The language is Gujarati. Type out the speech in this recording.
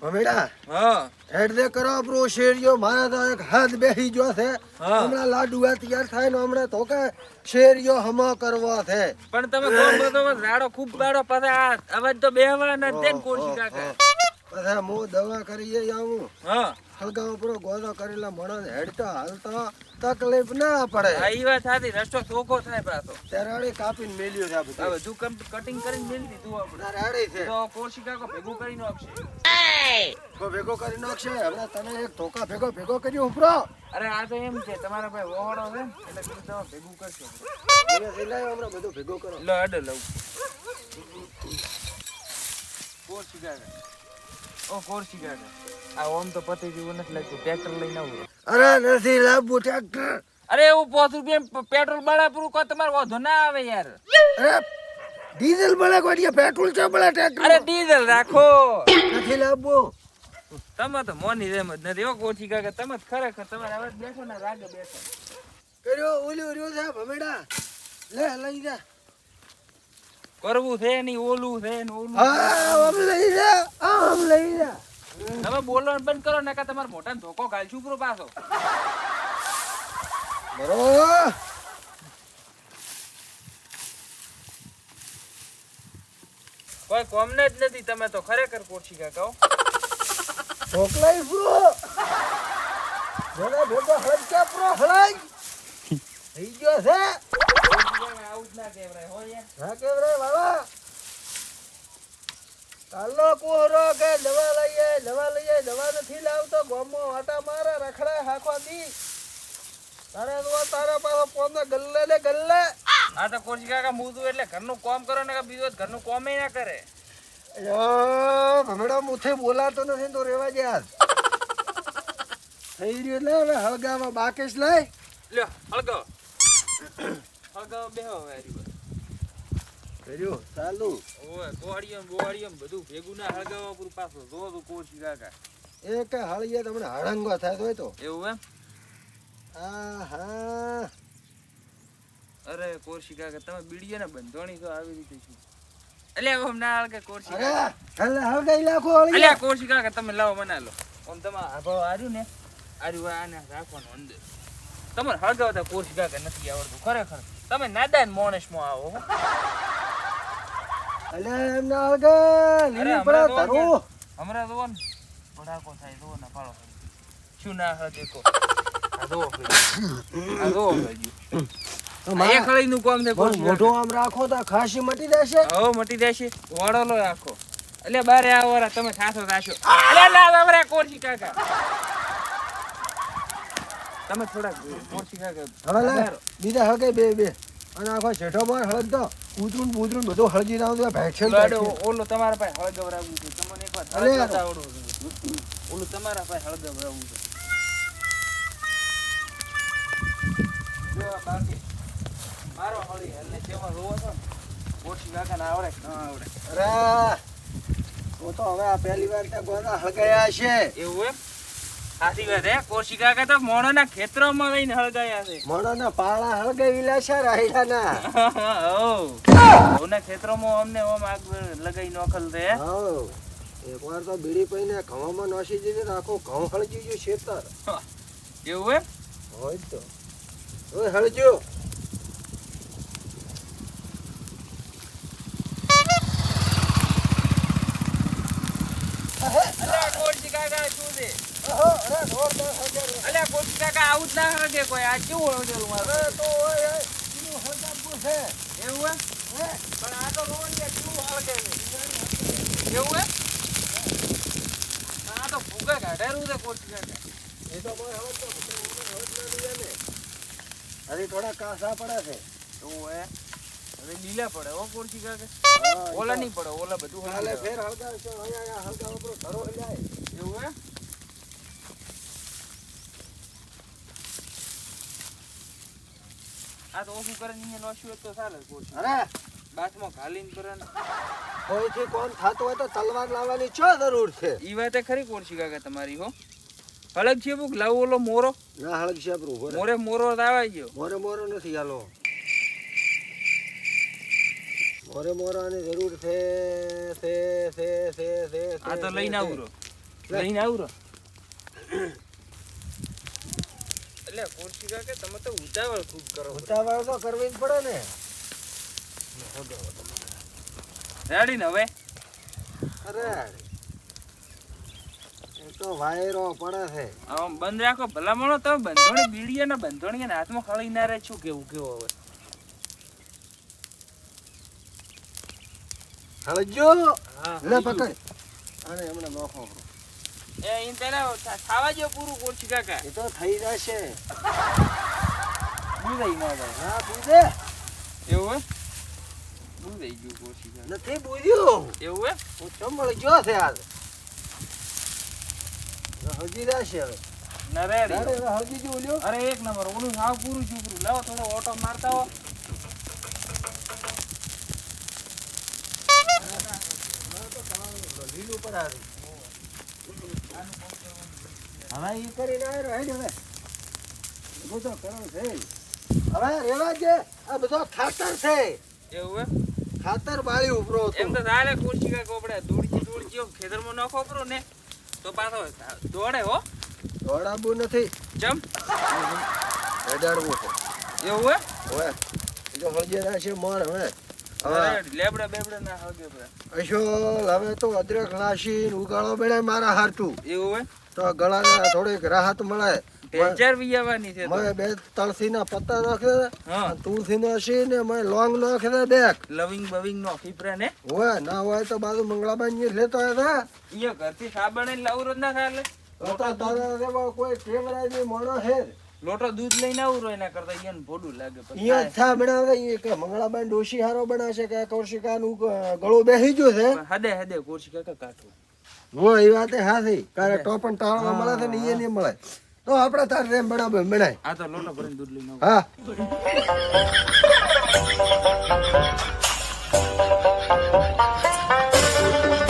ભમેડા હા હેડ દે કરો બ્રો શેરિયો મારા તો એક હાથ બેહી ગયો છે હમણાં લાડુ તૈયાર થાય ને હમણાં તો કે શેરિયો હમો કરવો છે પણ તમે કોમ બધો રાડો ખૂબ બાડો પાછા આ અવાજ તો બેહવાના જ છે ને કોરસી કાકા પછી હું દવા કરીએ આવું હા હલગાવ પૂરો ગોદો કરેલા માણસ હેડતો હાલતો તકલીફ ના પડે આ ઈ વાત સાચી રસ્તો ચોખ્ખો થાય પાછો તેરાડી કાપીને મેલ્યો છે આ આ બધું બધું કટિંગ કરીને મેલી દીધું આપણે તેરાડી છે તો કોરસી કાકો ભેગું કરીને આપશે તો ભેગો કરી નાખશે હમણાં તને એક ધોકા ભેગો કર્યો ઉપરો અરે આ તો એમ છે તમારા ભાઈ વહોડો છે એટલે કીધું તમે ભેગું કરશો હમણાં બધું ભેગો કરો લો અડે લઉં કોરસી કાકા ઓ કોરસી કાકા આ ઓમ તો પતિ જેવું નથી લાગતું ટ્રેક્ટર લઈને આવું અરે નથી લાવવું ટ્રેક્ટર અરે એવું 5 રૂપિયા પેટ્રોલ બળા પૂરું કો તમારે વધુ ના આવે યાર અરે ડીઝલ બળે કોઈ પેટ્રોલ છે બળે ટ્રેક્ટર અરે ડીઝલ રાખો નથી લાવવું તમે તો મોની રેમ જ નથી હો કોરસી કાકા તમે જ ખરેખર તમારે હવે બેઠો ને રાગે બેઠો કર્યો ઓલું રહ્યો છે ભમેડા લે લઈ જા કરવું છે નહીં ઓલું છે ને ઓલું આમ લઈ જા આમ લઈ જા તમે બોલવાનું બંધ કરો નકા તમારે મોટા ધોકો ગાલશું પૂરો પાછો બરોબર કોઈ કોમને જ નથી તમે તો ખરેખર કોરસી કાકા ઢોકલાઈ પૂરો જોડા ભેગો હળચા પૂરો હળાઈ થઈ ગયો છે આવું જ ના કહેવાય હો યાર હા કેમ રે બાબા કાલો કોરો કે દવા લઈએ દવા નથી લાવતો ગોમો આટા મારે રખડે હાખો દી તારે તો તારા પાસે પોને ગલ્લે આ તો કોરસી કાકા મૂતું એટલે ઘરનું કામ કરો ને કે બીજો ઘરનું કામ ના કરે યો ભમેડો મુથે બોલાતો નથી તો રેવા દે આજ થઈ રહ્યું એટલે હવે હળગાવા બાકેશ લઈ લ્યો હળગો બેહો હવે આરી કર્યું ચાલુ ઓય બોવાડીઓ બધું ભેગું ના હળગાવા પૂરું પાછો જો તું કોરસી કાકા એક હળીએ તમને હળંગો થાય તોય તો એવું એમ આહા અરે કોરસી કાકા તમે બીડીએ ને બંધોણી તો આવી રીતે છું અલ્યા ઓમ ના હળગે કોરસી અરે કાકા હલે હળગાઈ લાખો હળી અલ્યા કોરસી કાકા તમે લાવો મના લો ઓમ તમાર આભાવ આર્યું ને આર્યું આને રાખવાનું અંદર તમારે હળગાવતા કોરસી કાકા નથી આવડતું ખરેખર તમે નાદાન માણસમાં આવો હો. અલે એમ ના હળગે લીલી પડા ધરું હમણાં જોવો ને ભડાકો થાય જોવો ને પાડો શું ના હળગે કો આ જોવો એ ખળીનું કામ છે મોઢું આમ રાખો તો ખાસી મટી જશે હો મટી જશે વડોલો આખો એટલે બારે આવરા તમે થાસો થાશો અલે ના આવરા કોરસી કાકા તમે થોડા કોરસી કાકા હવે લે બીજા હળગે બે અને આખો છેઠો પર હળગ તો ઉતરું બધું હળજી નાવ તો ભેક્ષે ઓલો તમારા પાસે હળગવરાવું છે તમને એકવાર અરે હળગવતા આવડવું છે ઓલું તમારા પાસે હળગવરાવું છે જો આ બાકી મારો હળી એટલે જેમાં રોવો છો ને કોરસી કાકા ને આવડે ન આવડે અરે તો તો હવે આ પહેલી વાર ત્યાં ગોળા હળગાયા છે એવું એમ સાચી વાત હે કોરસી કાકા તો મોણોના ખેતરોમાં લઈને હળગાયા છે મોણાના પાળા હળગાવીલા છે રાયડાના ઓના ખેતરોમાં અમને ઓમ આગ લગાઈ નોખલ છે હાઉ એકવાર તો બીડી પીને ઘઉંમાં નોસી દીધી તો આખો ઘઉં હળજી ગયું ખેતર એવું એમ હોય તો ઓય હળજો અલ્યા કોરસી કાકા શું છે ઓહો અરે ઢોર તો હળગે અલ્યા કોરસી કાકા આવું જ ના હળગે કોઈ આ કેવું હળગેલું મારું અરે તો ઓય ઈનું હળગાવું છે એવું એમ હે પણ આ તો રોડિયા કેવું હળગે છે એવું એમ આ તો ભૂગા કાઢેલું છે કોરસી કાકા એ તો કોઈ હળગ તો હળગ ના દીયા ને અરે થોડા કાસા પડે છે એવું હે હવે લીલા પડે હો કોરસી કાકા હા, ઓલા નહીં પડે ઓલા બધું કાલે હળગે ફેર હળગાવ છે અહીંયા હળગાવ પર ધરો જાય એવું હે આ તો ઓછું કરે ને નોશ્યું તો ચાલે કોરસી અરે બાથમાં ઘાલીને કરે ને કોઈથી કોણ થતું હોય તો તલવાર લાવવાની ચો જરૂર છે ઈ વાત ખરી કોરસી કાકા તમારી હો હળગ છે બુક લાવ ઓલો મોરો ના હળગ છે આપણું મોરો આવાઈ ગયો મોરે નથી હાલો મોરાની જરૂર છે આ તો લઈને આવું રો લઈને આવરો એટલે કોર્સી કાકા તમે તો ઉતાવળ ખૂબ કરો ઉતાવળ તો કરવી જ પડે ને. રેડી ને હવે અરે એ તો વાયરો પડે છે. આમ બંધ રાખો ભલામણો તમે બંધોણી બીડીએ ને બંધોણી ને હાથમાં ખળી ના રહે શું કેવું કેવો હવે હળજો હા લે પકડ અને હમણાં નોખો એ ઇન તેના ખાવા જો પૂરું કોર્સી કાકા એ તો થઈ જશે. બુધાઈ ના ભાઈ હા બુજે એવું હે બુધાઈ ગયું કોર્સી કાકા નથી બુજ્યું. એવું હે હું ચંબળ ગયો છે આજ. હજી જશે હવે. ના રેડી અરે હવે હજી જો લ્યો. અરે એક નંબર ઓલું સાવ પૂરું ચૂપરું લાવો થોડો ઓટો મારતા હો લીલું પર આવી. હવે ઈ કરીને આવ્યો હેડ હવે. બધો કરો છે. હવે રેવા દે. આ બધો ખાતર છે. એવું હે ખાતર બાળી ઉપરો એમ તો ચાલે કોર્સી કાકા આપણે દોડજી ખેતરમાં નાખો પરો ને તો પાછો દોડે હો દોડાબું નથી. જમ હેડાડવું છે. એવું હે હવે એ તો હળજે છે મણ હવે. હવે અરે લેબડા બેબડા ના હગે બરા અશોલ હવે તો અદરક લાશી ઉગાડો બેડે મારા હારતું એવું હે તો ગળાને થોડીક રાહત મળે. ટેન્ચર વિયાવાની છે તો મેં બે તળસીના પત્તા નાખે હા તુલસીનો છે ને મેં લોંગ નાખે દે બેક લવિંગ બવિંગ નો ફીપરા ને હોય ના હોય તો બાજુ મંગળાબાઈ ની લેતો હતા. ઈયો ઘરથી સાબણ ને લાવું રોજ ના ખાલે તો તારા જેવો કોઈ કેમેરા ની મોણો છે લોટો દૂધ લઈને આવું એના કરતા ઈયન ભોડું લાગે પછી અહીંયા થા બનાવે ઈ કે મંગળાબાઈ ડોશી હારો બનાવશે કે કૌશિકાનું ગળું બેસી ગયું છે. હદે હદે કોર્સી કાકા કાઠું હોય એ વાતે હાથી કારણ ટોપન ટાળવા મળે છે ને એ નહીં મળે તો આપણે તાર રેમ બનાવે બનાય. આ તો લોટો ભરીને દૂધ લઈને આવું હા